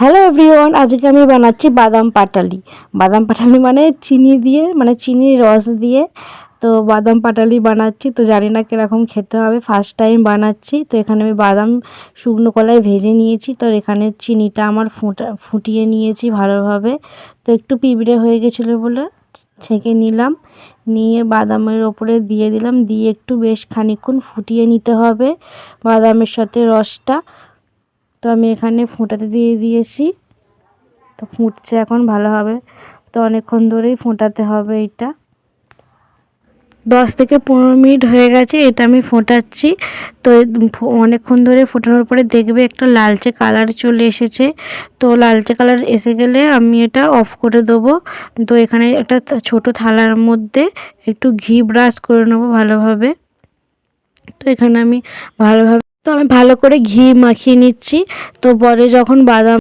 Hello everyone, আজকে আমি বানাচ্ছি বাদাম পাটালি। বাদাম পাটালি মানে চিনি দিয়ে, মানে চিনির রস দিয়ে তো বাদাম পাটালি বানাচ্ছি। তো জানি না কীরকম খেতে হবে, ফার্স্ট টাইম বানাচ্ছি। তো এখানে আমি বাদাম শুকনো কলায় ভেজে নিয়েছি। তো এখানে চিনিটা আমার ফুটিয়ে নিয়েছি ভালোভাবে। তো একটু পিঁপড়ে হয়ে গেছিলো বলে ছেঁকে নিলাম, নিয়ে বাদামের ওপরে দিয়ে দিলাম, দিয়ে একটু বেশ খানিকক্ষণ ফুটিয়ে নিতে হবে বাদামের সাথে রসটা। তো আমি এখানে ফোটাতে দিয়ে দিয়েছি, তো ফুটছে এখন ভালোভাবে। তো অনেকক্ষণ ধরেই ফোটাতে হবে এটা। 10 থেকে 15 মিনিট হয়ে গেছে, এটা আমি ফোটাচ্ছি। তো অনেকক্ষণ ধরে ফোটানোর পরে দেখবে একটা লালচে কালার চলে এসেছে। তো লালচে কালার এসে গেলে আমি এটা অফ করে দেবো। তো এখানে একটা ছোট থালার মধ্যে একটু ঘি ব্রাশ করে নেবো ভালোভাবে। তো এখানে আমি ভালো করে ঘি মাখিয়ে নিচ্ছি। তো পরে যখন বাদাম